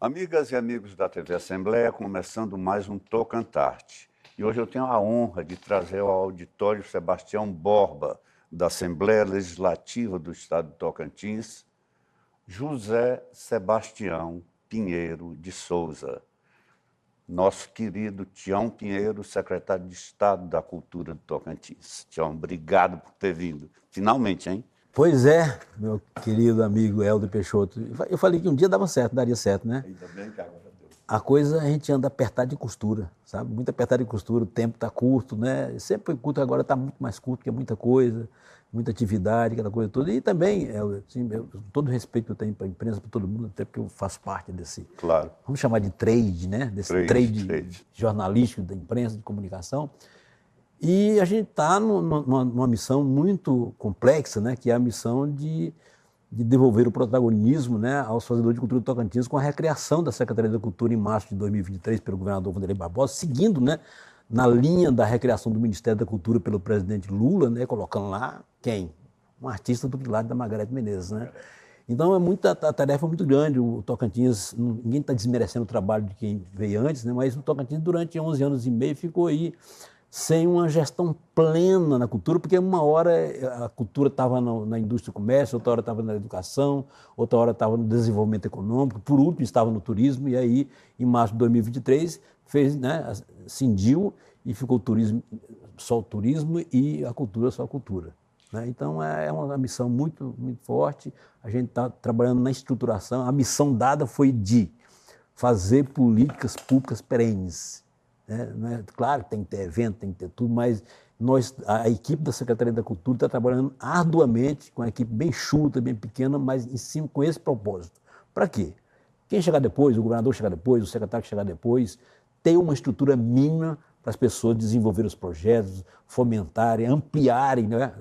Amigas e amigos da TV Assembleia, começando mais um Tocantarte. E hoje eu tenho a honra de trazer ao auditório Sebastião Borba, da Assembleia Legislativa do Estado de Tocantins, José Sebastião Pinheiro de Souza, nosso querido Tião Pinheiro, secretário de Estado da Cultura do Tocantins. Tião, obrigado por ter vindo. Finalmente, hein? Pois é, meu querido amigo Helder Peixoto. Eu falei que um dia dava certo, daria certo, né? Ainda bem que agora deu. A coisa a gente anda apertado de costura, sabe? Muito apertado de costura, o tempo está curto, né? Sempre foi curto, agora está muito mais curto, porque é muita coisa, muita atividade, aquela coisa toda. E também, Helder, assim, todo o respeito que eu tenho para a imprensa, para todo mundo, até porque eu faço parte desse, Claro. vamos chamar de trade, né? Desse trade jornalístico da imprensa, de comunicação. E a gente está numa missão muito complexa, né, que é a missão de devolver o protagonismo, né, aos fazedores de cultura do Tocantins com a recriação da Secretaria da Cultura em março de 2023 pelo governador Wanderlei Barbosa, seguindo, né, na linha da recriação do Ministério da Cultura pelo presidente Lula, né, colocando lá quem? Um artista do quilate da Margareth Menezes, né? Então a tarefa é muito grande. O Tocantins, ninguém está desmerecendo o trabalho de quem veio antes, né, mas o Tocantins durante 11 anos e meio ficou aí sem uma gestão plena na cultura, porque uma hora a cultura estava na indústria do comércio, outra hora estava na educação, outra hora estava no desenvolvimento econômico, por último estava no turismo, e aí, em março de 2023, fez, né, cindiu e ficou o turismo, só o turismo e a cultura só a cultura. Né? Então, é uma missão muito, muito forte. A gente está trabalhando na estruturação. A missão dada foi de fazer políticas públicas perenes. Né? Claro que tem que ter evento, tem que ter tudo, mas a equipe da Secretaria da Cultura está trabalhando arduamente, com uma equipe bem chuta, bem pequena, mas em cima com esse propósito. Para quê? Quem chegar depois, o governador chegar depois, o secretário chegar depois, ter uma estrutura mínima para as pessoas desenvolverem os projetos, fomentarem, ampliarem, né,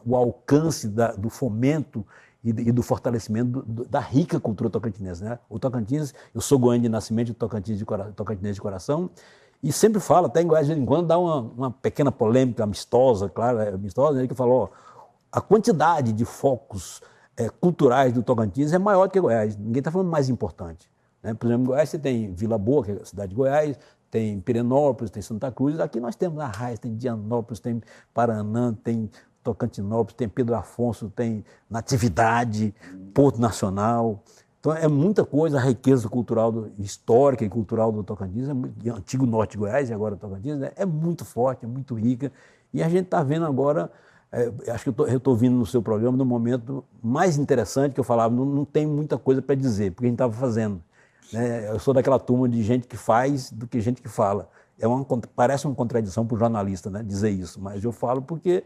o alcance do fomento e do fortalecimento da rica cultura tocantinense. Né? O Tocantins, eu sou goiano de nascimento, tocantinense de coração, e sempre falo, até em Goiás, de vez em quando, dá uma pequena polêmica amistosa, claro, amistosa, né, que falou, a quantidade de focos culturais do Tocantins é maior do que Goiás. Ninguém está falando mais importante. Né? Por exemplo, em Goiás você tem Vila Boa, que é a cidade de Goiás, tem Pirenópolis, tem Santa Cruz. Aqui nós temos Arraias, tem Dianópolis, tem Paranã, tem Tocantinópolis, tem Pedro Afonso, tem Natividade, Porto Nacional. Então, é muita coisa, a riqueza cultural, histórica e cultural do Tocantins, antigo norte de Goiás e agora Tocantins, né, é muito forte, é muito rica. E a gente está vendo agora, acho que eu estou vindo no seu programa no momento mais interessante que eu falava, não tem muita coisa para dizer, porque a gente estava fazendo. Né? Eu sou daquela turma de gente que faz do que gente que fala. Parece uma contradição para o jornalista, né, dizer isso, mas eu falo porque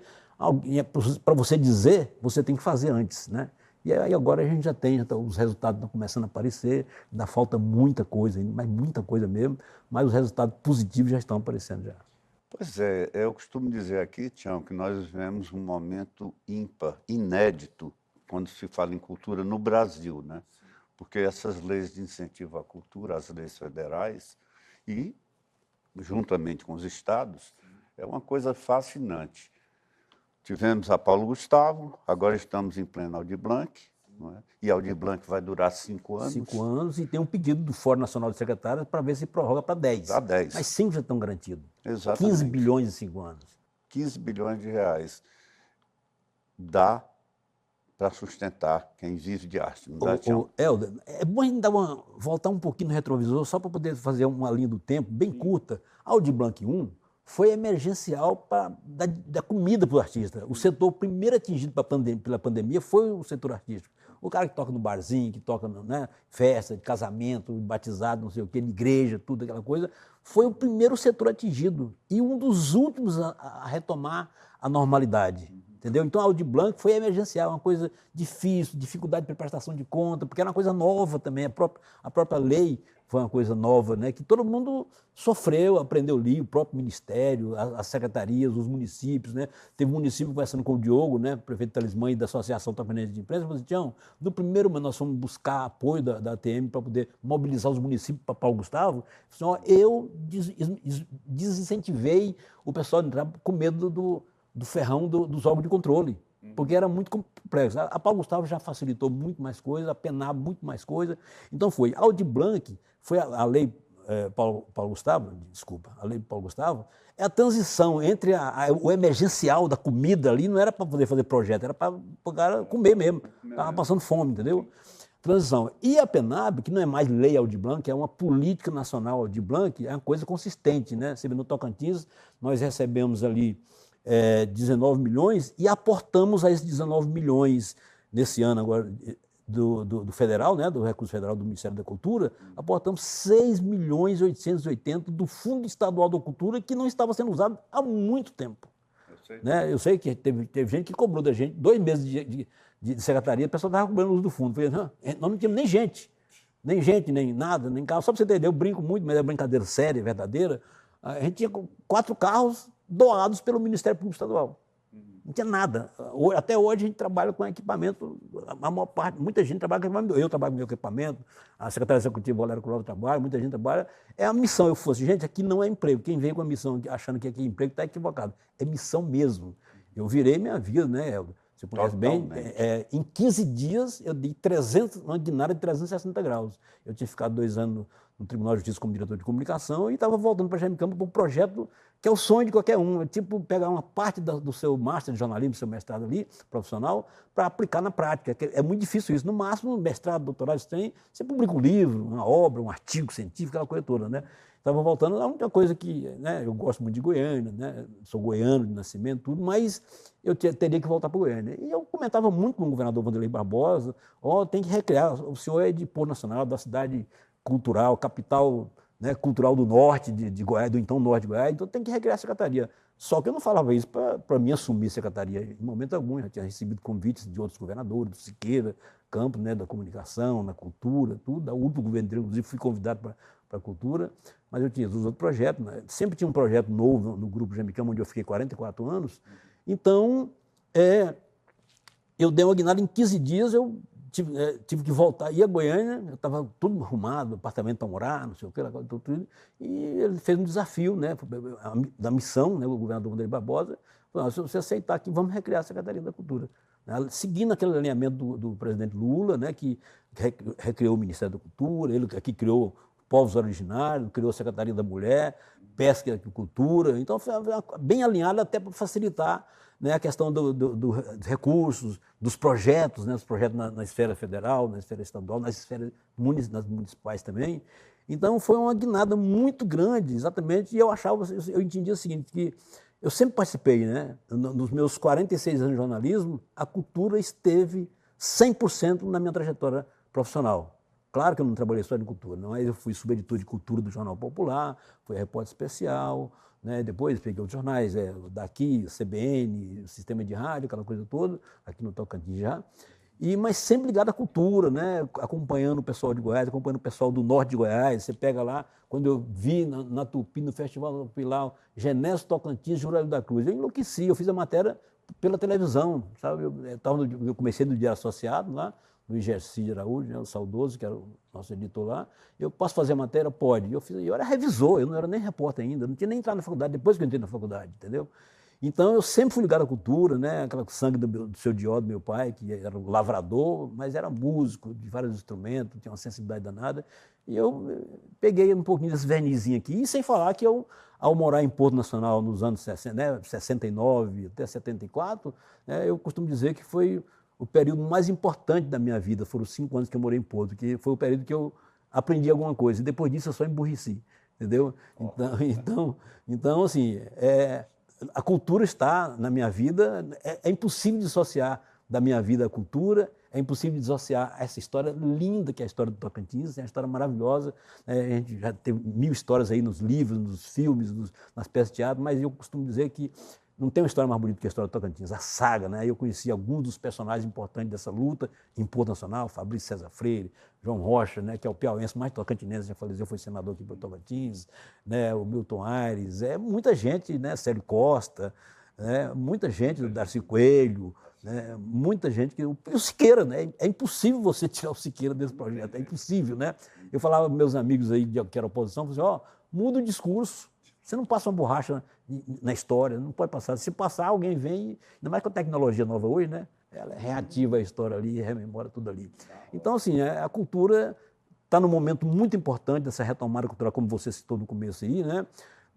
para você dizer, você tem que fazer antes, né? E aí agora a gente já tem, os resultados estão começando a aparecer, ainda falta muita coisa, mas muita coisa mesmo, mas os resultados positivos já estão aparecendo já. Pois é, eu costumo dizer aqui, Tião, que nós vivemos um momento ímpar, inédito, quando se fala em cultura no Brasil, né? Porque essas leis de incentivo à cultura, as leis federais, e juntamente com os estados, é uma coisa fascinante. Tivemos a Paulo Gustavo, agora estamos em pleno Aldir Blanc, não é? E Aldir Blanc vai durar 5 anos. 5 anos, e tem um pedido do Fórum Nacional de Secretários para ver se prorroga para 10. Para 10. Mas 5 já estão garantidos. Exatamente. 15 bilhões em 5 anos. 15 bilhões de reais. Dá para sustentar quem vive de arte, não dá, Tião? Helder, é bom a gente voltar um pouquinho no retrovisor, só para poder fazer uma linha do tempo bem curta. Aldir Blanc 1 foi emergencial para dar comida para o artista. O setor primeiro atingido pela pandemia foi o setor artístico. O cara que toca no barzinho, que toca, né, festa, de casamento, batizado, não sei o quê, de igreja, tudo aquela coisa, foi o primeiro setor atingido e um dos últimos a retomar a normalidade. Entendeu? Então, a Aldir Blanc foi emergencial, uma coisa difícil, dificuldade de prestação de conta, porque era uma coisa nova também, a própria lei foi uma coisa nova, né, que todo mundo sofreu, aprendeu ali, o próprio ministério, as secretarias, os municípios, né? Teve um município conversando com o Diogo, né, prefeito de Talismã e da Associação Tocantinense de Imprensa, falou assim, Tião, no primeiro momento nós fomos buscar apoio da ATM para poder mobilizar os municípios para Paulo Gustavo, eu desincentivei o pessoal de entrar com medo do ferrão dos órgãos de controle. porque era muito complexo. A Paulo Gustavo já facilitou muito mais coisa, a PENAB muito mais coisa. Então foi. A Aldir Blanc, foi a lei Paulo Gustavo, desculpa, a lei Paulo Gustavo, é a transição entre o emergencial da comida ali, não era para poder fazer projeto, era para o cara comer mesmo, estava passando fome, entendeu? Transição. E a PENAB, que não é mais lei Aldir Blanc, é uma política nacional Aldir Blanc, é uma coisa consistente, né? Você vê no Tocantins, nós recebemos ali 19 milhões e aportamos a esses 19 milhões nesse ano agora do federal, né, do recurso federal do Ministério da Cultura, aportamos 6 milhões e 880 do Fundo Estadual da Cultura que não estava sendo usado há muito tempo. Eu sei que teve gente que cobrou da gente 2 meses de secretaria, o pessoal estava cobrando o uso do fundo. Falei, não, nós não tínhamos nem gente, nem nada, nem carro. Só para você entender, eu brinco muito, mas é brincadeira séria, verdadeira. A gente tinha 4 carros doados pelo Ministério Público Estadual. Não tinha nada. Até hoje a gente trabalha com equipamento, a maior parte, muita gente trabalha com equipamento. Eu trabalho com meu equipamento, a secretária executiva Valéria Curova trabalha, muita gente trabalha. É a missão. Eu fosse, gente, aqui não é emprego. Quem vem com a missão achando que aqui é emprego está equivocado. É missão mesmo. Eu virei minha vida, né, Helder? Você conhece bem? Em 15 dias eu dei uma ordinária de 360 graus. Eu tinha ficado 2 anos no Tribunal de Justiça como diretor de comunicação e estava voltando para Jaime Campos para um projeto que é o sonho de qualquer um. É tipo pegar uma parte do seu master de jornalismo, do seu mestrado ali, profissional, para aplicar na prática. É muito difícil isso. No máximo, mestrado, doutorado, você publica um livro, uma obra, um artigo científico, aquela coisa toda, né? Estava voltando a única coisa que, né, eu gosto muito de Goiânia, né, sou goiano de nascimento, tudo, mas eu teria que voltar para Goiânia. E eu comentava muito com o governador Wanderlei Barbosa, tem que recriar, o senhor é de Pôr Nacional, da cidade cultural, capital, né, cultural do norte de Goiás, do então norte de Goiás, então tem que recriar a secretaria. Só que eu não falava isso para mim assumir a secretaria em momento algum, já tinha recebido convites de outros governadores, do Siqueira, Campos, né, da comunicação, da cultura, tudo, da UPA, governo dele, inclusive fui convidado para a cultura, mas eu tinha os outros projetos, né? Sempre tinha um projeto novo no Grupo Jaime Campos, onde eu fiquei 44 anos, então eu dei uma guinada em 15 dias, eu tive que voltar, ia a Goiânia, eu estava tudo arrumado, apartamento para morar, não sei o que, tudo, e ele fez um desafio, né, da missão, né, o governador Wanderlei Barbosa, falou, se você aceitar aqui, vamos recriar a Secretaria da Cultura. Seguindo aquele alinhamento do presidente Lula, né, que recriou o Ministério da Cultura, ele aqui criou povos originários, criou a Secretaria da Mulher, Pesca e Agricultura, então foi bem alinhado até para facilitar, né, a questão dos recursos, dos projetos, né, os projetos na esfera federal, na esfera estadual, nas esferas municipais também. Então foi uma guinada muito grande, exatamente, e eu entendia o seguinte, que eu sempre participei, né, nos meus 46 anos de jornalismo, a cultura esteve 100% na minha trajetória profissional. Claro que eu não trabalhei só em cultura, não, eu fui subeditor de cultura do Jornal Popular, fui repórter especial, né, depois peguei outros jornais, daqui, CBN, o sistema de rádio, aquela coisa toda, aqui no Tocantins já, mas sempre ligado à cultura, né, acompanhando o pessoal de Goiás, acompanhando o pessoal do norte de Goiás. Você pega lá, quando eu vi na Tupi, no Festival da Tupi lá, Genésio Tocantins, Jurado da Cruz, eu enlouqueci, eu fiz a matéria pela televisão, sabe? Eu comecei no Diário Associado lá, Luiz Gercídio Araújo, né, o saudoso, que era o nosso editor lá. Eu posso fazer a matéria? Pode. Eu era revisor, eu não era nem repórter ainda, não tinha nem entrado na faculdade, depois que eu entrei na faculdade, entendeu? Então eu sempre fui ligado à cultura, né, aquela sangue do seu Diódo, meu pai, que era um lavrador, mas era músico de vários instrumentos, tinha uma sensibilidade danada. E eu peguei um pouquinho desse vernizinho aqui, e sem falar que eu, ao morar em Porto Nacional nos anos 60, né, 69 até 74, né, eu costumo dizer que foi o período mais importante da minha vida. Foram 5 anos que eu morei em Porto, que foi o período que eu aprendi alguma coisa, e depois disso eu só emburreci, entendeu? Então assim, a cultura está na minha vida, é impossível dissociar da minha vida a cultura, é impossível dissociar essa história linda que é a história do Tocantins, é uma história maravilhosa, a gente já teve 1000 histórias aí nos livros, nos filmes, nas peças de teatro, mas eu costumo dizer que não tem uma história mais bonita que a história do Tocantins, a saga, né? Eu conheci alguns dos personagens importantes dessa luta em Porto Nacional, Fabrício César Freire, João Rocha, né, que é o piauiense mais tocantinense, já faleceu, foi senador aqui para o Tocantins, né, o Milton Aires, muita gente, né, Célio Costa, né, muita gente, o Darcy Coelho, né, muita gente, e o Siqueira, né, é impossível você tirar o Siqueira desse projeto, é impossível, né? Eu falava para meus amigos aí que eram oposição, eu falei assim, muda o discurso. Você não passa uma borracha na história, não pode passar. Se passar, alguém vem, ainda mais com a tecnologia nova hoje, né? Ela reativa a história ali, rememora tudo ali. Então, assim, a cultura está num momento muito importante dessa retomada cultural, como você citou no começo aí, né?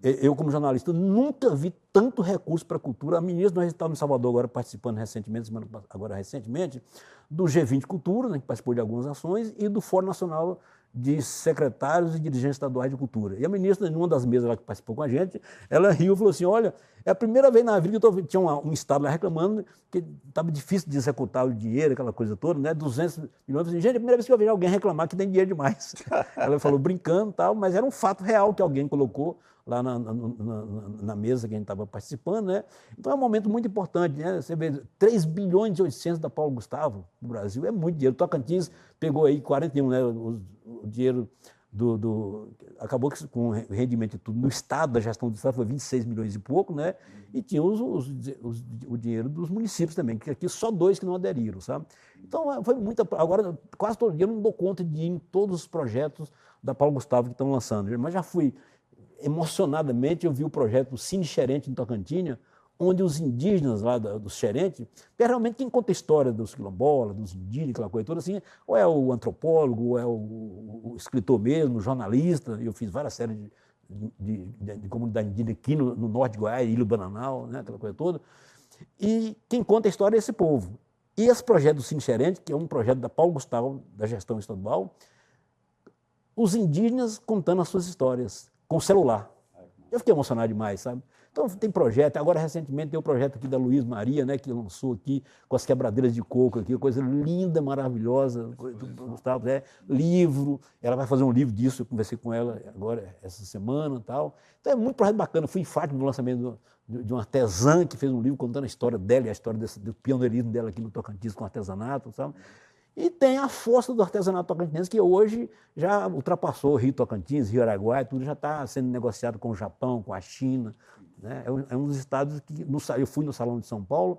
Eu, como jornalista, nunca vi tanto recurso para a cultura. A ministra, nós estávamos em Salvador agora participando recentemente, do G20 Cultura, né, que participou de algumas ações, e do Fórum Nacional de Secretários e Dirigentes Estaduais de Cultura. E a ministra, em uma das mesas lá que participou com a gente, ela riu e falou assim, olha, é a primeira vez na vida que eu tinha um estado lá reclamando que estava difícil de executar o dinheiro, aquela coisa toda, né, 200 milhões. Gente, é a primeira vez que eu vejo alguém reclamar que tem dinheiro demais. Ela falou brincando e tal, mas era um fato real que alguém colocou lá na mesa que a gente estava participando, né? Então é um momento muito importante, né? Você vê 3 bilhões e 800 da Paulo Gustavo no Brasil, é muito dinheiro. O Tocantins pegou aí 41, né? O dinheiro acabou que com o rendimento e tudo, no Estado, da gestão do Estado foi 26 milhões e pouco, né? E tinha o dinheiro dos municípios também, que aqui só 2 que não aderiram, sabe? Então foi muita. Agora, quase todo dia eu não dou conta de ir em todos os projetos da Paulo Gustavo que estão lançando, mas já fui. Emocionadamente, eu vi o projeto do Cine Xerente em Tocantins, onde os indígenas lá dos Xerente, realmente quem conta a história dos quilombolas, dos indígenas, aquela coisa toda assim, ou é o antropólogo, ou é o escritor mesmo, o jornalista. Eu fiz várias séries de comunidade indígena aqui no norte de Goiás, Ilha Bananal, né, aquela coisa toda. E quem conta a história é esse povo. E esse projeto do Cine Xerente, que é um projeto da Paulo Gustavo, da gestão estadual, os indígenas contando as suas histórias com celular. Eu fiquei emocionado demais, sabe? Então tem projeto, agora recentemente tem o projeto aqui da Luiz Maria, né, que lançou aqui com as quebradeiras de coco aqui, coisa linda, maravilhosa, Gustavo, livro, ela vai fazer um livro disso, eu conversei com ela agora essa semana e tal. Então é muito projeto bacana, fui em Fátima no lançamento de uma artesã que fez um livro contando a história dela e a história do pioneirismo dela aqui no Tocantins com artesanato, sabe? E tem a força do artesanato tocantinense, que hoje já ultrapassou o Rio Tocantins, Rio Araguaia, tudo já está sendo negociado com o Japão, com a China. Né? É um dos estados que... Eu fui no Salão de São Paulo.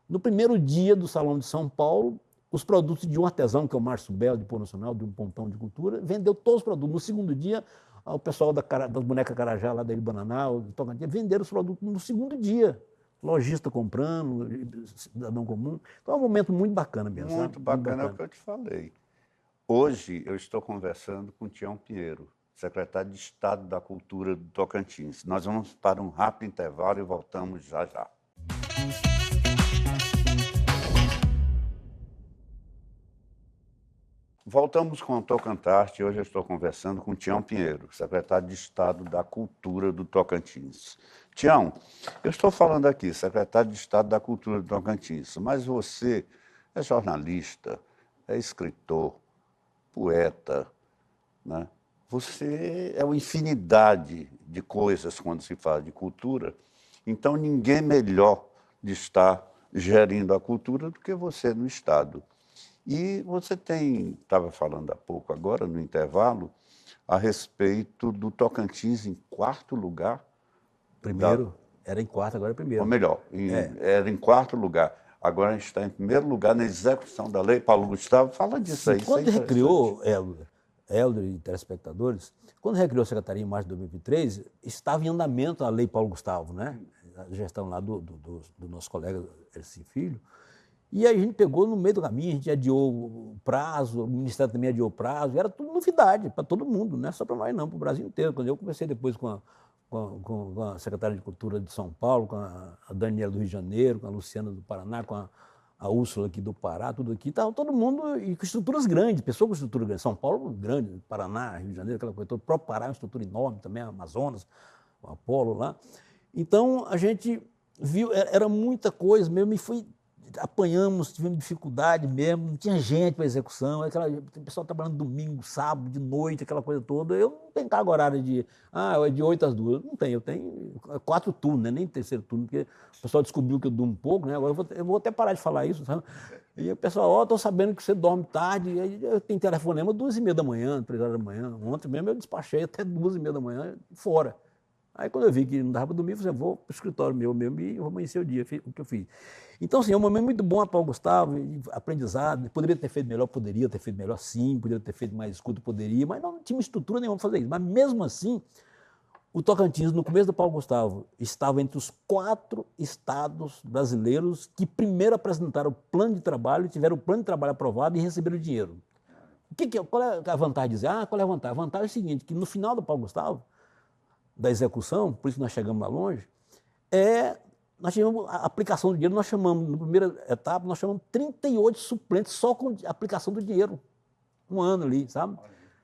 No primeiro dia do Salão de São Paulo, os produtos de um artesão, que é o Márcio Belo, de Pôr Nacional, de um pontão de cultura, vendeu todos os produtos. No segundo dia, o pessoal das bonecas Carajá, lá da Ilha Bananal, do Tocantins, venderam os produtos no segundo dia. Lojista comprando, cidadão comum. Então é um momento muito bacana mesmo. Muito bacana, é o que eu te falei. Hoje eu estou conversando com o Tião Pinheiro, secretário de Estado da Cultura do Tocantins. Nós vamos para um rápido intervalo e voltamos já já. Voltamos com o Tocantarte e hoje eu estou conversando com o Tião Pinheiro, secretário de Estado da Cultura do Tocantins. Tião, eu estou falando aqui, secretário de Estado da Cultura do Tocantins, mas você é jornalista, é escritor, poeta, né? Você é uma infinidade de coisas quando se fala de cultura, então ninguém melhor de estar gerindo a cultura do que você no Estado. E você estava falando há pouco agora, no intervalo, a respeito do Tocantins em 4º lugar. Primeiro, era em 4º, agora é primeiro. Ou melhor, era em 4º lugar. Agora a gente está em 1º lugar na execução da lei. Paulo Gustavo, fala disso aí. Quando recriou, Helder e telespectadores, quando recriou a Secretaria em março de 2023, estava em andamento a lei Paulo Gustavo, né? A gestão lá do nosso colega Erci Filho. E aí a gente pegou no meio do caminho, a gente adiou o prazo, o Ministério também adiou o prazo, era tudo novidade para todo mundo, não é só para nós não, para o Brasil inteiro. Quando eu conversei depois com a secretária de Cultura de São Paulo, com a Daniela do Rio de Janeiro, com a Luciana do Paraná, com a Úrsula aqui do Pará, tudo aqui, estava todo mundo, e com estruturas grandes, pessoas com estrutura grande, São Paulo grande, Paraná, Rio de Janeiro, aquela coisa toda, o próprio Pará é uma estrutura enorme também, Amazonas, o Apolo lá. Então a gente viu, era muita coisa mesmo, e apanhamos, tivemos dificuldade mesmo, não tinha gente para execução, o pessoal trabalhando domingo, sábado, de noite, aquela coisa toda. Eu não tenho carga horária é de 8 às 2, não tenho, eu tenho 4 turnos, né? Nem 3º turno, porque o pessoal descobriu que eu durmo pouco, né? Agora eu vou até parar de falar isso, sabe? E o pessoal, estou sabendo que você dorme tarde, e aí eu tenho telefonema 2h30 da manhã, 3 horas da manhã, ontem mesmo eu despachei até 2h30 da manhã, fora. Aí quando eu vi que não dava para dormir, eu falei, vou para o escritório meu mesmo e vou amanhecer o dia, o que eu fiz. Então, assim, é um momento muito bom para o Gustavo, aprendizado, poderia ter feito melhor, poderia ter feito melhor sim, poderia ter feito mais escuta, poderia, mas não tinha estrutura nenhuma para fazer isso. Mas mesmo assim, O Tocantins, no começo do Paulo Gustavo, estava entre os 4 estados brasileiros que primeiro apresentaram o plano de trabalho, tiveram o plano de trabalho aprovado e receberam dinheiro. Qual é a vantagem de dizer? Qual é a vantagem? A vantagem é o seguinte, que no final do Paulo Gustavo, da execução, por isso nós chegamos lá longe, nós tivemos a aplicação do dinheiro, nós chamamos, na primeira etapa, nós chamamos 38 suplentes só com a aplicação do dinheiro. Um ano ali, sabe?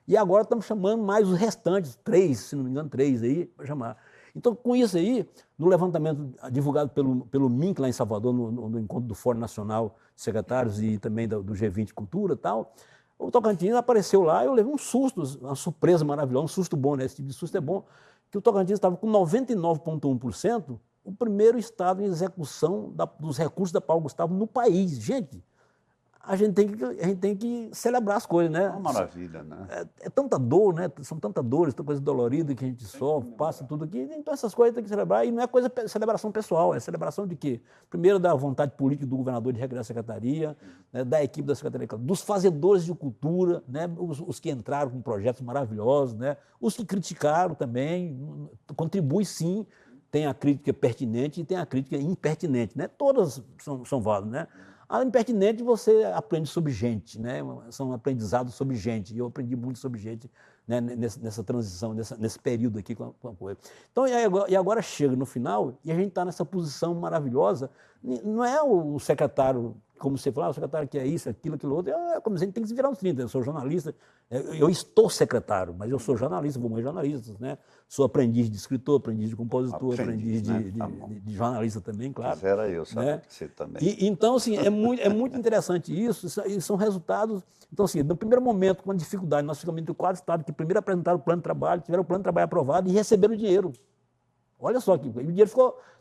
E agora estamos chamando mais os restantes, 3, se não me engano, 3 aí, para chamar. Então, com isso aí, no levantamento divulgado pelo MINC lá em Salvador, no encontro do Fórum Nacional de Secretários e também do G20 Cultura e tal, o Tocantins apareceu lá, eu levei um susto, uma surpresa maravilhosa, um susto bom, né? Esse tipo de susto é bom, que o Tocantins estava com 99,1%, o primeiro estado em execução dos recursos da Paulo Gustavo no país. Gente, a gente tem que celebrar as coisas, né? É uma maravilha, né? É tanta dor, né? São tantas dores, tanta coisa dolorida que a gente sofre, passa tudo aqui. Então essas coisas tem que celebrar. E não é celebração pessoal, é celebração de quê? Primeiro da vontade política do governador de regressar à secretaria, né? Da equipe da Secretaria, dos fazedores de cultura, né? Os que entraram com projetos maravilhosos, né? Os que criticaram também, contribui sim. Tem a crítica pertinente e tem a crítica impertinente, né? Todas são válidas, né? A impertinente você aprende sobre gente, né? São aprendizados sobre gente. E eu aprendi muito sobre gente, né? Nessa transição, nesse período aqui com a coisa. Então, e agora chega no final e a gente está nessa posição maravilhosa. Não é o secretário, como você falou, o secretário que é isso, aquilo outro. Como a gente tem que se virar uns 30. Eu sou jornalista, eu estou secretário, mas eu sou jornalista, vou mais jornalista, né? Sou aprendiz de escritor, aprendiz de compositor, aprendiz de jornalista também, claro. Quisera eu saber, né? Que você também. Então, assim, é muito interessante isso, e são resultados. Então, assim, no primeiro momento, com a dificuldade, nós ficamos entre 4 estados que primeiro apresentaram o plano de trabalho, tiveram o plano de trabalho aprovado e receberam o dinheiro. Olha só, que o dinheiro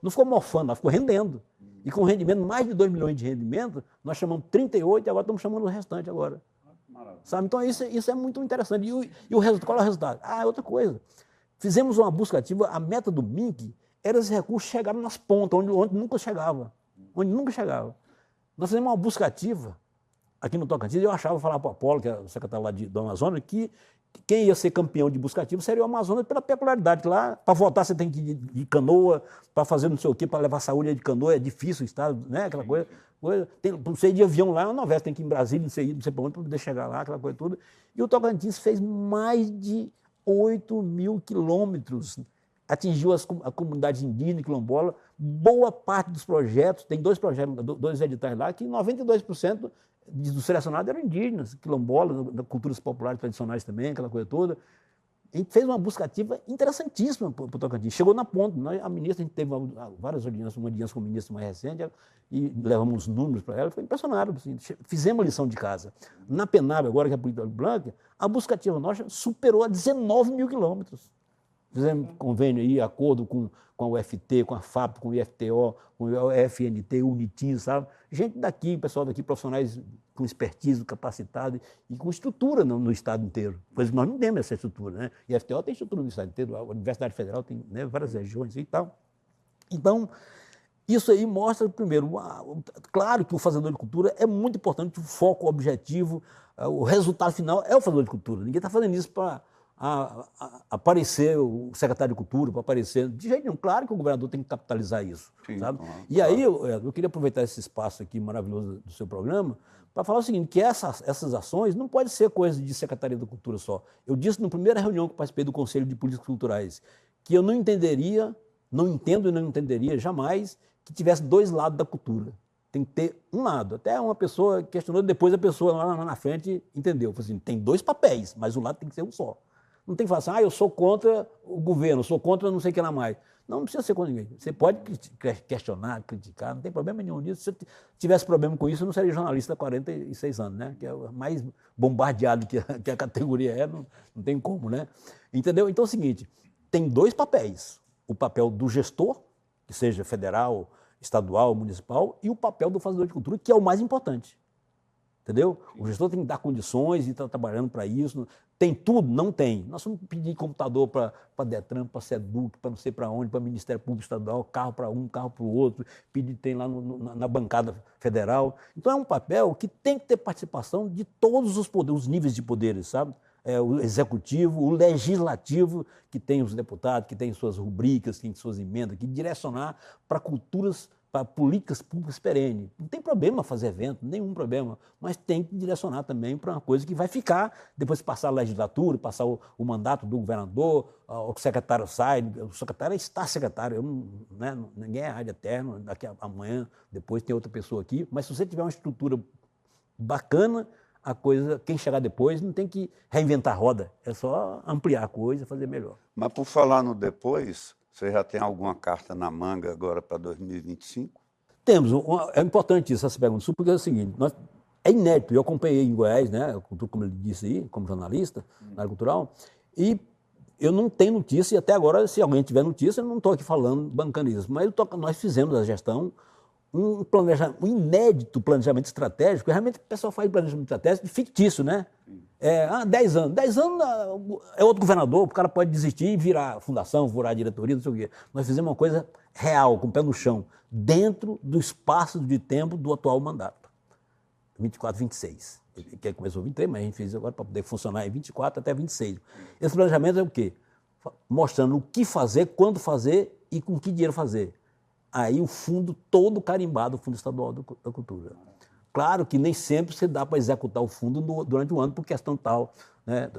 não ficou mofando, ficou rendendo. E com rendimento, mais de 2 milhões de rendimento, nós chamamos 38 e agora estamos chamando o restante agora. Sabe? Então, isso é muito interessante. E o resultado, qual é o resultado? Outra coisa. Fizemos uma busca ativa, a meta do MINC era esses recursos chegarem nas pontas, onde nunca chegava. Onde nunca chegava. Nós fizemos uma busca ativa aqui no Tocantins, eu achava, falar para o Apolo, que é o secretário lá do Amazonas, que quem ia ser campeão de busca ativa seria o Amazonas pela peculiaridade. Lá, para votar, você tem que ir de canoa, para fazer não sei o quê, para levar saúde de canoa, é difícil o estado, né? Aquela coisa. Para você ir de avião lá é uma novela, tem que ir em Brasília, não sei para onde, para poder chegar lá, aquela coisa toda. E o Tocantins fez mais de 8 mil quilômetros, atingiu a comunidade indígena e quilombola. Boa parte dos projetos, tem 2 projetos, 2 editais lá, que 92% dos selecionados eram indígenas, quilombolas, culturas populares tradicionais também, aquela coisa toda. A gente fez uma busca ativa interessantíssima para o Tocantins. Chegou na ponta. A ministra, a gente teve várias audiências, uma audiência com o ministro mais recente, e levamos os números para ela, foi impressionado. Assim, fizemos a lição de casa. Na PENAB, agora que é a política Blanca, a busca ativa nossa superou a 19 mil quilômetros. Fizemos convênio aí, acordo com a UFT, com a FAP, com o IFTO, com o FNT, o UNITIN, sabe? Gente daqui, pessoal daqui, profissionais com expertise, capacitado e com estrutura no estado inteiro. Coisa que nós não temos essa estrutura, né? E a IFTO tem estrutura no estado inteiro, a Universidade Federal tem, né, várias regiões e tal. Então, isso aí mostra, primeiro, claro que o fazedor de cultura é muito importante, o foco, o objetivo, o resultado final é o fazedor de cultura. Ninguém está fazendo isso para aparecer o secretário de Cultura, para aparecer... De jeito nenhum, claro que o governador tem que capitalizar isso, Sim, sabe? claro. E aí eu queria aproveitar esse espaço aqui maravilhoso do seu programa para falar o seguinte, que essas ações não podem ser coisa de Secretaria da Cultura só. Eu disse na primeira reunião que participei do Conselho de Políticas Culturais que eu não entendo e não entenderia jamais que tivesse 2 lados da cultura. Tem que ter um lado. Até uma pessoa questionou, depois a pessoa lá na frente entendeu. Falei assim, tem 2 papéis, mas o lado tem que ser um só. Não tem que falar assim, eu sou contra o governo, sou contra não sei o que lá mais. Não precisa ser contra ninguém. Você pode questionar, criticar, não tem problema nenhum nisso. Se eu tivesse problema com isso, eu não seria jornalista há 46 anos, né? Que é o mais bombardeado que a categoria é, não tem como, né? Entendeu? Então é o seguinte, tem 2 papéis. O papel do gestor, que seja federal, estadual, municipal, e o papel do fazedor de cultura, que é o mais importante. Entendeu? O gestor tem que dar condições e está trabalhando para isso. Tem tudo? Não tem. Nós vamos pedir computador para DETRAN, para SEDUC, para não sei para onde, para o Ministério Público Estadual, carro para um, carro para o outro, pedir tem lá na bancada federal. Então é um papel que tem que ter participação de todos os poderes, os níveis de poderes, sabe? o executivo, o legislativo, que tem os deputados, que tem suas rubricas, que tem suas emendas, que direcionar para culturas, para políticas públicas perenes. Não tem problema fazer evento, nenhum problema, mas tem que direcionar também para uma coisa que vai ficar, depois de passar a legislatura, passar o mandato do governador, o secretário sai, o secretário está secretário, ninguém é rádio eterno, daqui a amanhã, depois tem outra pessoa aqui, mas se você tiver uma estrutura bacana, a coisa, quem chegar depois não tem que reinventar a roda, é só ampliar a coisa, fazer melhor. Mas por falar no depois, você já tem alguma carta na manga agora para 2025? Temos. É importante isso, essa pergunta, porque é o seguinte, é inédito, eu acompanhei em Goiás, né, como ele disse aí, como jornalista, na área cultural, e eu não tenho notícia, e até agora, se alguém tiver notícia, eu não estou aqui falando, bancando isso, mas nós fizemos a gestão um inédito planejamento estratégico, realmente o pessoal faz planejamento estratégico fictício, né? 10 anos. 10 anos é outro governador, o cara pode desistir e virar fundação, virar diretoria, não sei o quê. Nós fizemos uma coisa real, com o pé no chão, dentro do espaço de tempo do atual mandato. 24, 26. Que começou em 23, mas a gente fez agora para poder funcionar em 24 até 26. Esse planejamento é o quê? Mostrando o que fazer, quando fazer e com que dinheiro fazer. Aí o fundo todo carimbado, o Fundo Estadual da Cultura. Claro que nem sempre você dá para executar o fundo durante o ano por questão tal. Né?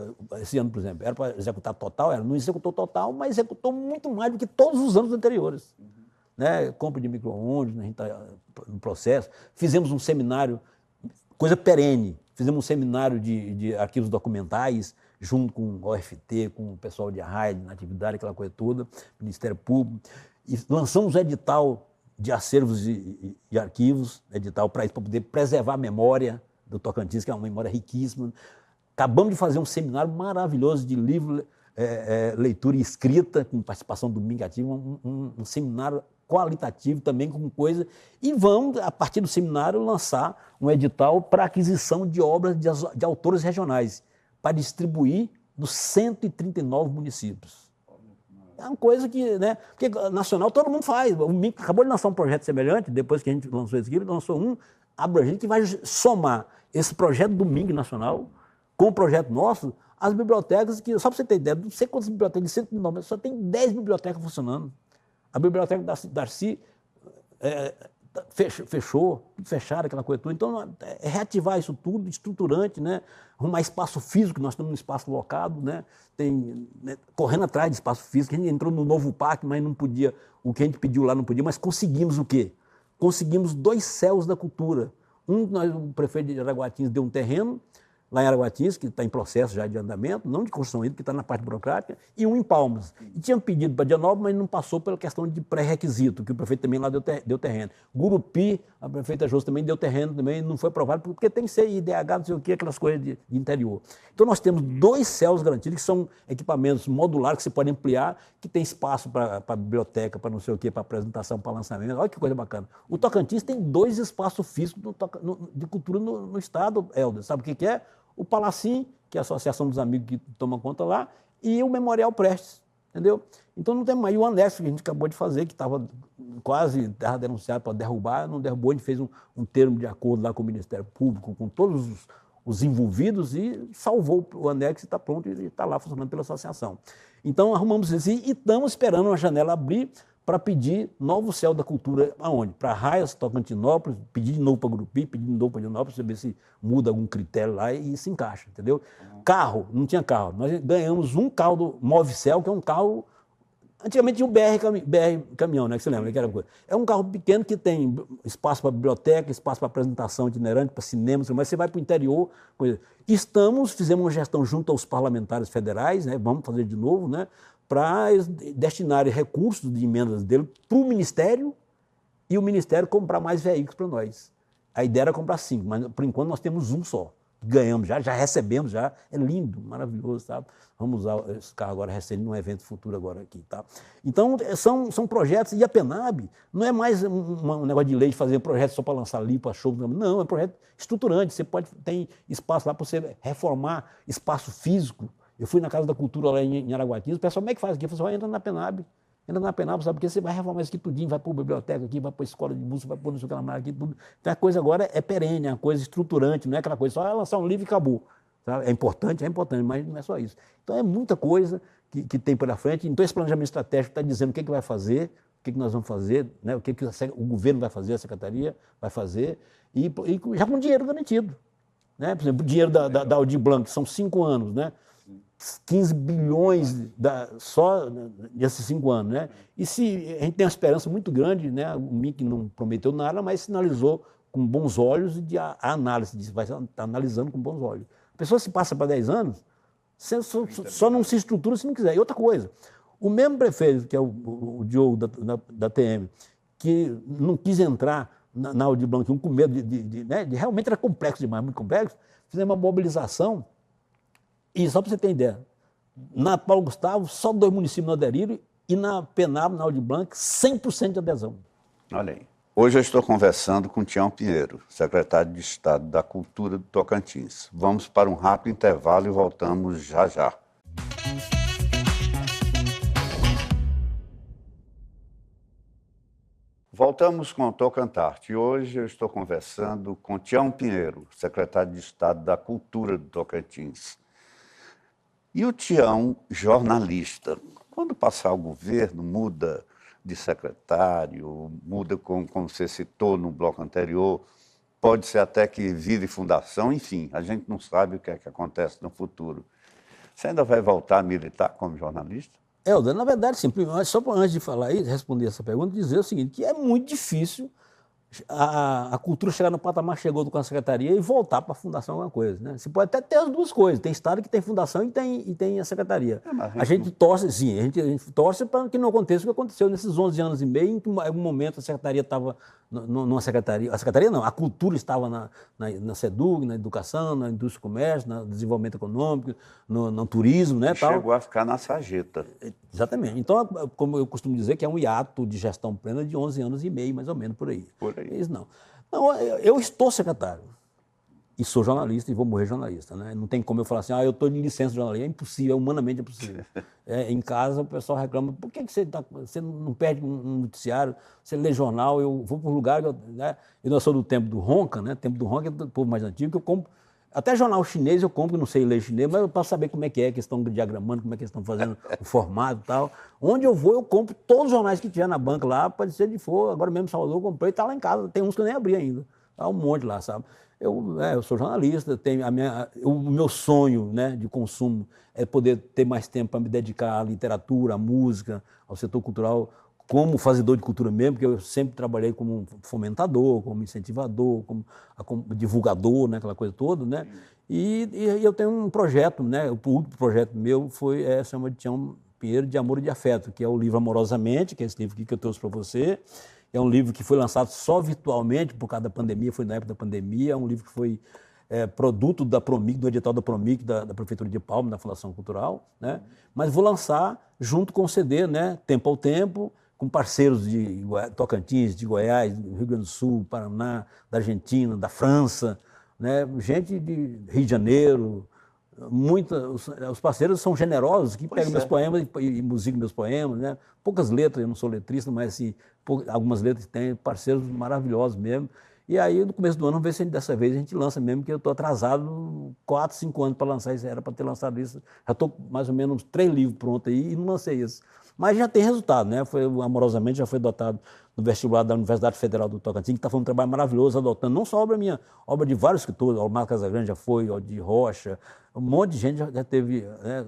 Esse ano, por exemplo, era para executar total, não executou total, mas executou muito mais do que todos os anos anteriores. Né? Compra de micro-ônibus, a gente está no processo. Fizemos um seminário, coisa perene, fizemos um seminário de arquivos documentais, junto com o OFT, com o pessoal de rádio, na atividade, aquela coisa toda, Ministério Público. E lançamos o edital de acervos e arquivos, edital para poder preservar a memória do Tocantins, que é uma memória riquíssima. Acabamos de fazer um seminário maravilhoso de livro, leitura e escrita, com participação do Domingo Ativo, um seminário qualitativo também com coisa. E vamos, a partir do seminário, lançar um edital para aquisição de obras de autores regionais, para distribuir nos 139 municípios. É uma coisa que, né? Porque nacional todo mundo faz. O MINC acabou de lançar um projeto semelhante, depois que a gente lançou esse livro, lançou um abrangente que vai somar esse projeto do MINC nacional com o projeto nosso, as bibliotecas, que, só para você ter ideia, não sei quantas bibliotecas, de 190, só tem 10 bibliotecas funcionando. A biblioteca da Darcy fecharam aquela coisa toda. Então, é reativar isso tudo, estruturante, né? Arrumar espaço físico, nós estamos num espaço locado, né? Correndo atrás de espaço físico. A gente entrou no novo parque, mas não podia, o que a gente pediu lá não podia, mas conseguimos o quê? Conseguimos 2 céus da cultura. O prefeito de Araguatins deu um terreno, lá em Araguatins, que está em processo já de andamento, não de construção ainda, que está na parte burocrática, e um em Palmas. E tinham pedido para Dianópolis, mas não passou pela questão de pré-requisito, que o prefeito também lá deu terreno. Gurupi, a prefeita Josi também deu terreno, também não foi aprovado, porque tem que ser IDH, não sei o quê, aquelas coisas de interior. Então nós temos 2 céus garantidos, que são equipamentos modulares que você pode ampliar, que tem espaço para biblioteca, para não sei o quê, para apresentação, para lançamento. Olha que coisa bacana. O Tocantins tem 2 espaços físicos de cultura no estado, Helder. Sabe o que é? O Palacim, que é a Associação dos Amigos que toma conta lá, e o Memorial Prestes, entendeu? Então não tem mais. E o anexo que a gente acabou de fazer, que estava quase denunciado para derrubar, não derrubou, a gente fez um termo de acordo lá com o Ministério Público, com todos os envolvidos, e salvou o anexo e está pronto, e está lá funcionando pela associação. Então arrumamos isso e estamos esperando uma janela abrir para pedir novo céu da cultura aonde? Para Arraias, Tocantinópolis, pedir de novo para Gurupi, pedir de novo para Dianópolis, para ver se muda algum critério lá e se encaixa, entendeu? Carro, não tinha carro. Nós ganhamos um carro do Movicel, que é um carro... Antigamente tinha um BR caminhão, né? Que você lembra? Que era uma coisa. É um carro pequeno que tem espaço para biblioteca, espaço para apresentação itinerante, para cinema, mas você vai para o interior. Fizemos uma gestão junto aos parlamentares federais, né? Vamos fazer de novo, né? Para destinarem recursos de emendas dele para o Ministério e o Ministério comprar mais veículos para nós. A ideia era comprar 5, mas por enquanto nós temos um só. Ganhamos já recebemos já, é lindo, maravilhoso, sabe? Vamos usar esse carro agora recente num evento futuro agora aqui, tá? Então, são projetos, e a PENAB não é mais um negócio de lei de fazer projeto só para lançar ali, para show, não, é um projeto estruturante, tem espaço lá para você reformar espaço físico. Eu fui na Casa da Cultura lá em Araguatins, o pessoal, como é que faz aqui? Eu falei, entra na PENAB, sabe? Porque você vai reformar isso aqui tudinho, vai para a biblioteca aqui, vai para a escola de música, vai para não sei o que lá mais aqui, tudo. Então a coisa agora é perene, é uma coisa estruturante, não é aquela coisa só lançar um livro e acabou. Sabe? É importante, mas não é só isso. Então é muita coisa que tem pela frente. Então esse planejamento estratégico está dizendo o que vai fazer, o que nós vamos fazer, né? O que o governo vai fazer, a secretaria vai fazer, e já com dinheiro garantido. Né? Por exemplo, o dinheiro da Aldir Blanc, são 5 anos, né? 15 bilhões só nesses 5 anos. Né? E se a gente tem uma esperança muito grande, né? O MIC não prometeu nada, mas sinalizou com bons olhos e a análise disso, vai estar analisando com bons olhos. A pessoa se passa para 10 anos, só não se estrutura se não quiser. E outra coisa, o mesmo prefeito, que é o Diogo da TM, que não quis entrar na Aldir Blanc com medo de realmente era complexo demais, muito complexo, fizemos uma mobilização, e só para você ter ideia, na Paulo Gustavo, só 2 municípios não aderiram, e na Penab, na Aldir Blanc, 100% de adesão. Olha aí. Hoje eu estou conversando com Tião Pinheiro, secretário de Estado da Cultura do Tocantins. Vamos para um rápido intervalo e voltamos já já. Voltamos com o Tocantarte. Hoje eu estou conversando com Tião Pinheiro, secretário de Estado da Cultura do Tocantins. E o Tião, jornalista. Quando passar o governo, muda de secretário, muda, como você citou no bloco anterior, pode ser até que vire fundação, enfim, a gente não sabe o que é que acontece no futuro. Você ainda vai voltar a militar como jornalista? Helder, na verdade, sim, só antes de falar isso, responder essa pergunta, dizer o seguinte, que é muito difícil a cultura chegar no patamar, chegou com a secretaria e voltar para a fundação alguma coisa. Né? Você pode até ter as duas coisas, tem estado que tem fundação e tem a secretaria. A gente torce, sim, a gente torce para que não aconteça o que aconteceu nesses 11 anos e meio, em que em algum momento a secretaria estava numa secretaria, a secretaria não, a cultura estava na SEDUC, na educação, na indústria e comércio, no desenvolvimento econômico, no turismo, né? Chegou a ficar na sarjeta. Exatamente. Então, como eu costumo dizer, que é um hiato de gestão plena de 11 anos e meio, mais ou menos, por aí. Por aí. Isso não. Não, eu estou secretário e sou jornalista e vou morrer jornalista. Né? Não tem como eu falar assim, eu estou de licença de jornalista. É impossível, é humanamente impossível. Em casa o pessoal reclama, por que você não perde um noticiário, você lê jornal, eu vou para um lugar, né? Eu não sou do tempo do Ronca, né? O tempo do Ronca é do povo mais antigo, que eu compro. Até jornal chinês eu compro, não sei ler chinês, mas eu posso saber como é que eles estão diagramando, como é que eles estão fazendo o formato e tal. Onde eu vou, eu compro todos os jornais que tiver na banca lá, pode ser de for. Agora mesmo em Salvador eu comprei, está lá em casa. Tem uns que eu nem abri ainda. Tá um monte lá, sabe? Eu sou jornalista, tenho o meu sonho, né, de consumo é poder ter mais tempo para me dedicar à literatura, à música, ao setor cultural, como fazedor de cultura mesmo, porque eu sempre trabalhei como fomentador, como incentivador, como divulgador, né, aquela coisa toda, né? E eu tenho um projeto, né? O último projeto meu chama de Tião Pinheiro de Amor e de Afeto, que é o livro Amorosamente, que é esse livro aqui que eu trouxe para você. É um livro que foi lançado só virtualmente por causa da pandemia, foi na época da pandemia. É um livro que foi produto da Promic, do edital da Promic, da Prefeitura de Palmas, da Fundação Cultural, né? Mas vou lançar junto com o CD, né? Tempo ao Tempo, com parceiros de Tocantins, de Goiás, do Rio Grande do Sul, Paraná, da Argentina, da França, né? Gente de Rio de Janeiro. Os parceiros são generosos, que pegam meus poemas e musicam meus poemas. Né? Poucas letras, eu não sou letrista, mas assim, algumas letras tem, parceiros maravilhosos mesmo. E aí, no começo do ano, vamos ver se dessa vez a gente lança mesmo, que eu estou atrasado 4, 5 anos para lançar isso, era para ter lançado isso. Já estou mais ou menos 3 livros prontos aí e não lancei isso. Mas já tem resultado, né? Amorosamente já foi adotado no vestibular da Universidade Federal do Tocantins, que está fazendo um trabalho maravilhoso, adotando não só obra minha, obra de vários escritores, Omar Casagrande já foi, de Rocha, um monte de gente já teve, né,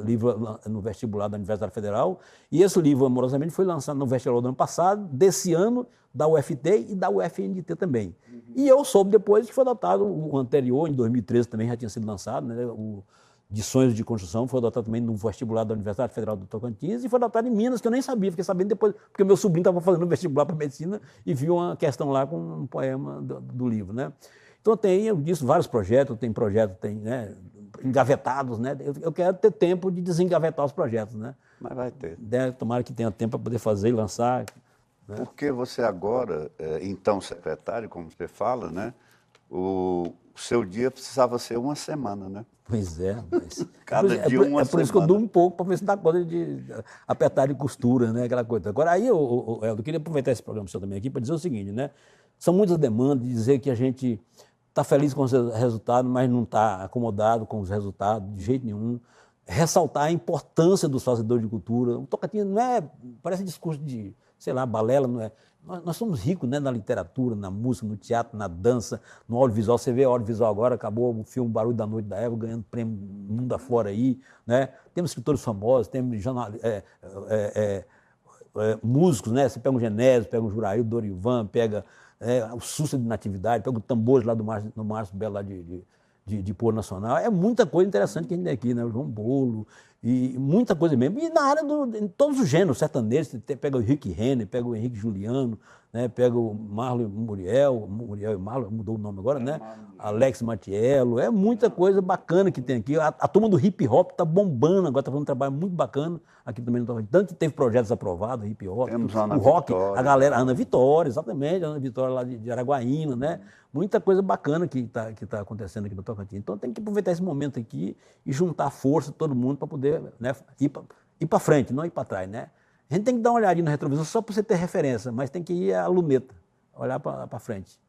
livro no vestibular da Universidade Federal, e esse livro, Amorosamente, foi lançado no vestibular do ano passado, desse ano, da UFT e da UFNT também. E eu soube depois que foi adotado o anterior, em 2013 também já tinha sido lançado, né, de Sonhos de Construção, foi adotado também no vestibular da Universidade Federal do Tocantins e foi adotado em Minas, que eu nem sabia, fiquei sabendo depois, porque meu sobrinho estava fazendo vestibular para medicina e viu uma questão lá com um poema do livro, né? Então eu disse vários projetos, né, engavetados, né? Eu quero ter tempo de desengavetar os projetos, né? Mas vai ter. Tomara que tenha tempo para poder fazer e lançar. Né? Porque você agora, então secretário, como você fala, né? O seu dia precisava ser uma semana, né? Pois é, mas Cada dia uma semana. É por isso que eu durmo um pouco, para ver se dá conta de apertar de costura, né? Aquela coisa. Agora, aí, eu queria aproveitar esse programa seu também aqui para dizer o seguinte, né? São muitas demandas de dizer que a gente está feliz com os resultados, mas não está acomodado com os resultados de jeito nenhum. Ressaltar a importância dos fazedores de cultura. O Tocantins não é, parece discurso de, sei lá, balela, não é. Nós somos ricos, né, na literatura, na música, no teatro, na dança, no audiovisual. Você vê o audiovisual agora, acabou o filme Barulho da Noite da Égua, ganhando prêmio mundo afora aí, né? Temos escritores famosos, temos músicos, né? Você pega um Genésio, pega um Juraí, o Dorivan, pega o Sussa de Natividade, pega o Tambores lá do Márcio Belo, lá de Pôr Nacional. É muita coisa interessante que a gente tem aqui, né? O João Bolo, e muita coisa mesmo. E na área em todos os gêneros sertanejos, você pega o Henrique Renner, pega o Henrique Juliano, né? Pega o Marlon Muriel e Marlon, mudou o nome agora, né? Alex Matiello, é muita coisa bacana que tem aqui. A turma do hip hop está bombando agora, está fazendo um trabalho muito bacana aqui também no Tocantins. Tanto que teve projetos aprovados, hip hop, Temos a Ana o rock, Vitória, a galera, Ana Vitória, exatamente, a Ana Vitória lá de Araguaína, né? Muita coisa bacana que tá acontecendo aqui no Tocantins. Então tem que aproveitar esse momento aqui e juntar força todo mundo para poder, né, ir para frente, não ir para trás, né? A gente tem que dar uma olhadinha no retrovisor só para você ter referência, mas tem que ir à luneta, olhar para frente.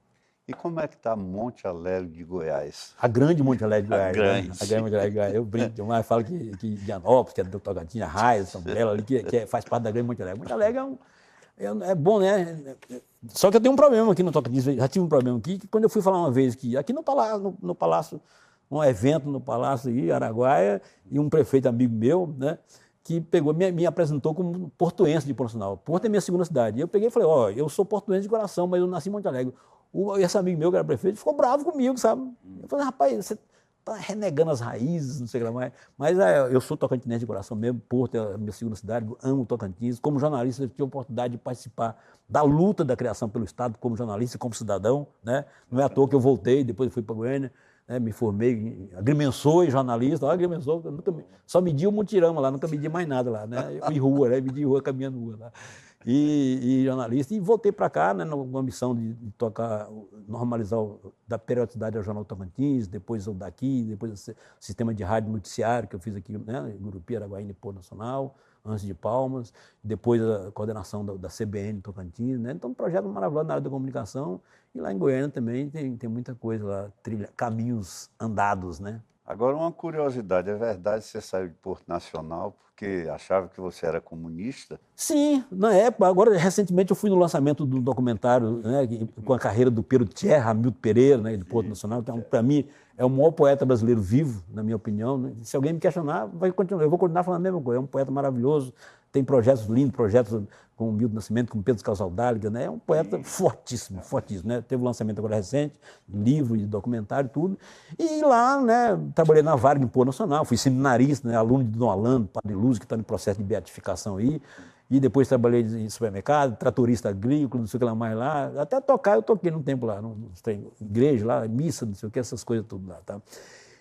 E como é que está Monte Alegre de Goiás? A grande Monte Alegre de Goiás. Grande. Né? A grande Monte Alegre de Goiás. Eu brinco demais, falo que Indianópolis, que é do Tocantins, Raiz, São Belo, ali, faz parte da grande Monte Alegre. Monte Alegre é bom, né? Só que eu tenho um problema aqui no Tocantins, já tive um problema aqui, que quando eu fui falar uma vez que aqui no Palácio, um evento no Palácio aí, Araguaia, e um prefeito amigo meu, né, que pegou, me apresentou como portuense de Porto Nacional. Porto é minha segunda cidade. E eu peguei e falei, eu sou portuense de coração, mas eu nasci em Monte Alegre. Esse amigo meu, que era prefeito, ficou bravo comigo, sabe? Eu falei, rapaz, você está renegando as raízes, não sei o que lá mais. Mas eu sou tocantinense de coração mesmo, Porto é a minha segunda cidade, amo Tocantins. Como jornalista, eu tive a oportunidade de participar da luta da criação pelo Estado como jornalista e como cidadão, né? Não é à toa que eu voltei, depois fui para Goiânia, né? Me formei, agrimensor e jornalista, agrimensor, só medi o mutirama lá, nunca medi mais nada lá, né? Em rua, né? Medi rua, caminhando rua lá. E jornalista, e voltei para cá, né, numa missão de tocar, normalizar da periodicidade ao Jornal Tocantins, depois o daqui, depois o sistema de rádio noticiário que eu fiz aqui, né, em Gurupi, Araguaína e Pôr Nacional, antes de Palmas, depois a coordenação da CBN Tocantins, né, então um projeto maravilhoso na área da comunicação, e lá em Goiânia também tem muita coisa lá, caminhos andados, né. Agora, uma curiosidade, é verdade que você saiu de Porto Nacional porque achava que você era comunista? Sim, na época. Agora, recentemente, eu fui no lançamento do documentário, né, com a carreira do Pero Tierra, Hamilton Pereira, né, de Porto Nacional. Então, para mim, é o maior poeta brasileiro vivo, na minha opinião. Né? Se alguém me questionar, eu vou continuar falando a mesma coisa. É um poeta maravilhoso, tem projetos lindos, projetos com o Milton Nascimento, com Pedro Casaldáliga, né? É um poeta fortíssimo, fortíssimo, né? Teve um lançamento agora recente, livro e documentário, tudo. E lá, né, trabalhei na Varg em Pôr Nacional, fui seminarista, né, aluno de Dom Alano, Padre Luz, que está no processo de beatificação aí. E depois trabalhei em supermercado, tratorista agrícola, não sei o que lá mais lá. Até tocar, eu toquei num tempo lá, igreja lá, missa, não sei o que, essas coisas tudo lá, tá?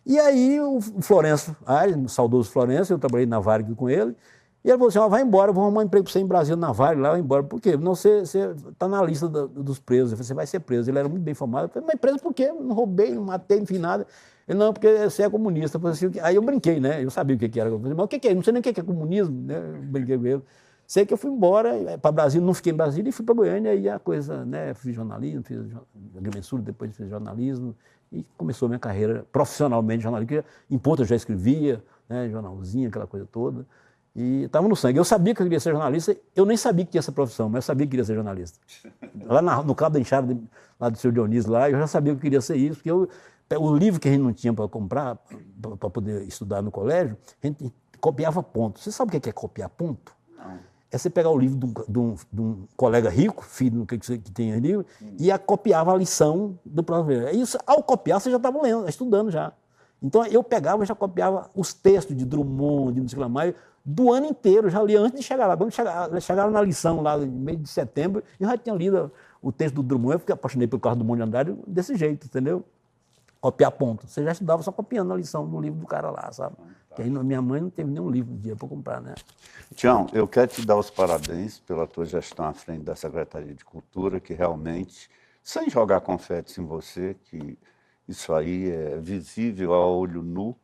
E aí o Florencio, o saudoso Florencio, eu trabalhei na Varg com ele. E ele falou assim, vai embora, eu vou arrumar um emprego para você em Brasília, na Vale, lá, vai embora. Por quê? Não, você está na lista dos presos. Eu falei, você vai ser preso. Ele era muito bem formado. Eu falei, mas preso por quê? Não roubei, não matei, não fiz nada. Ele, não, porque você é comunista. Eu falei assim, aí eu brinquei, né? Eu sabia o que era. Eu falei, mas o que é? Não sei nem o que é comunismo, né? Eu brinquei com ele. Sei que eu fui embora para Brasília, não fiquei em Brasília e fui para Goiânia. E a coisa, né? Fiz jornalismo, fiz agrimensura, depois fiz jornalismo. E começou a minha carreira profissionalmente jornalística. Em Porto eu já escrevia, né? Jornalzinho, aquela coisa toda. E estava no sangue. Eu sabia que eu queria ser jornalista, eu nem sabia que tinha essa profissão, mas eu sabia que queria ser jornalista. Lá no Cabo da Enxada, lá do seu Dionísio, lá, eu já sabia que eu queria ser isso, porque o livro que a gente não tinha para comprar, para poder estudar no colégio, a gente copiava ponto. Você sabe o que é copiar ponto? Não. É você pegar o livro de um colega rico, filho que tem ali, e copiava a lição do professor. Isso, ao copiar, você já estava lendo, estudando já. Então, eu pegava e já copiava os textos de Drummond, de Musclamar, do ano inteiro, já li antes de chegar lá. Quando chegaram na lição lá, no mês de setembro, eu já tinha lido o texto do Drummond, eu fiquei apaixonei pelo Carlos Drummond de Andrade desse jeito, entendeu? Copiar ponto. Você já estudava só copiando a lição no livro do cara lá, sabe? Que aí minha mãe não teve nenhum livro de dia para comprar, né? Tião, eu quero te dar os parabéns pela tua gestão à frente da Secretaria de Cultura, que realmente, sem jogar confetes em você, que isso aí é visível a olho nu,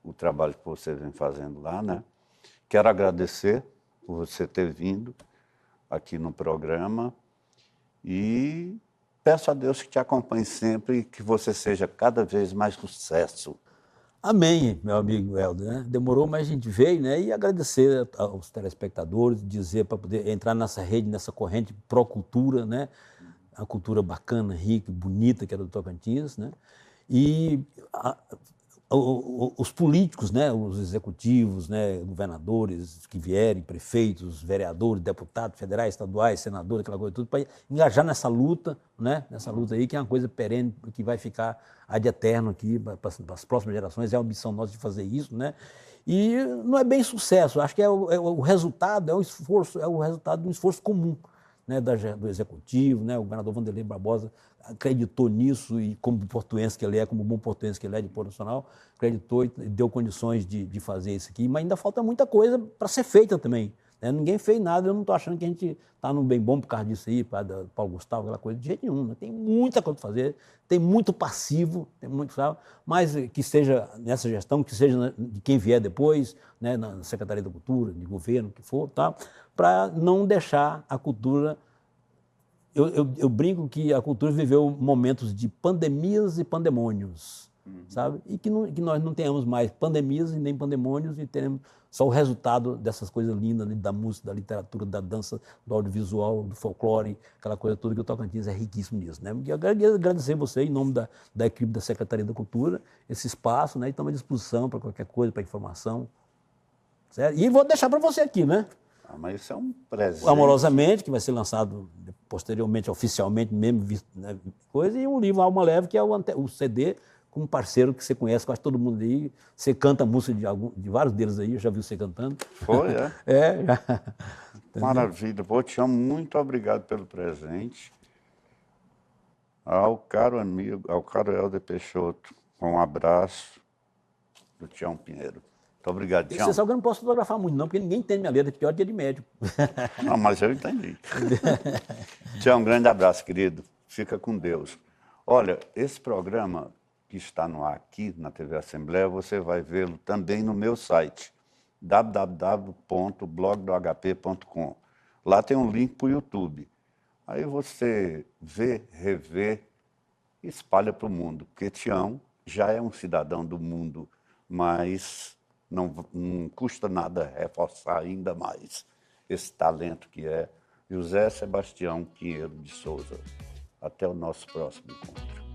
o trabalho que você vem fazendo lá, né? Quero agradecer por você ter vindo aqui no programa e peço a Deus que te acompanhe sempre e que você seja cada vez mais sucesso. Amém, meu amigo Helder, né? Demorou, mas a gente veio, né? E agradecer aos telespectadores, dizer para poder entrar nessa rede, nessa corrente pró-cultura, né? A cultura bacana, rica, bonita que é do Tocantins, né? E os políticos, né? Os executivos, né? Governadores que vierem, prefeitos, vereadores, deputados federais, estaduais, senadores, aquela coisa tudo, para engajar nessa luta, né? Nessa luta aí, que é uma coisa perene, que vai ficar ad eterno aqui para as próximas gerações. É a ambição nossa de fazer isso, né? E não é bem sucesso, acho que o resultado, é o resultado de um esforço comum, né, do executivo, né, o governador Wanderlei Barbosa acreditou nisso e como portuense que ele é, como bom portuense que ele é de Porto Nacional, acreditou e deu condições de fazer isso aqui, mas ainda falta muita coisa para ser feita também. Né? Ninguém fez nada, eu não estou achando que a gente está num bem bom por causa disso aí, por causa do Paulo Gustavo, aquela coisa, de jeito nenhum. Né? Tem muita coisa para fazer, tem muito passivo, tem muito, sabe? Mas que seja nessa gestão, que seja de quem vier depois, né, na Secretaria da Cultura, de governo, o que for, tá? Para não deixar a cultura. Eu brinco que a cultura viveu momentos de pandemias e pandemônios, sabe? E que nós não tenhamos mais pandemias e nem pandemônios e teremos só o resultado dessas coisas lindas, né, da música, da literatura, da dança, do audiovisual, do folclore, aquela coisa toda que o Tocantins é riquíssimo nisso, né? E eu quero agradecer você, em nome da equipe da Secretaria da Cultura, esse espaço, né? E estamos à disposição para qualquer coisa, para informação, certo? E vou deixar para você aqui, né? Mas isso é um presente. Amorosamente, que vai ser lançado posteriormente, oficialmente mesmo, né, coisa, e um livro Alma Leve, que é o CD, com um parceiro que você conhece, quase todo mundo aí. Você canta música de vários deles aí, eu já vi você cantando. Foi, é? É, já. Maravilha. Pô, Tião, muito obrigado pelo presente. Ao caro amigo, ao caro Helder Peixoto, um abraço do Tião Pinheiro. Muito obrigado, Tião. Você sabe que eu não posso fotografar muito, não, porque ninguém entende minha letra, é pior dia de médico. Não, mas eu entendi. Tião, um grande abraço, querido. Fica com Deus. Olha, esse programa que está no ar aqui na TV Assembleia, você vai vê-lo também no meu site, www.blogdohp.com. Lá tem um link para o YouTube. Aí você vê, revê, espalha para o mundo, porque Tião já é um cidadão do mundo, mas não custa nada reforçar ainda mais esse talento que é José Sebastião Pinheiro de Souza. Até o nosso próximo encontro.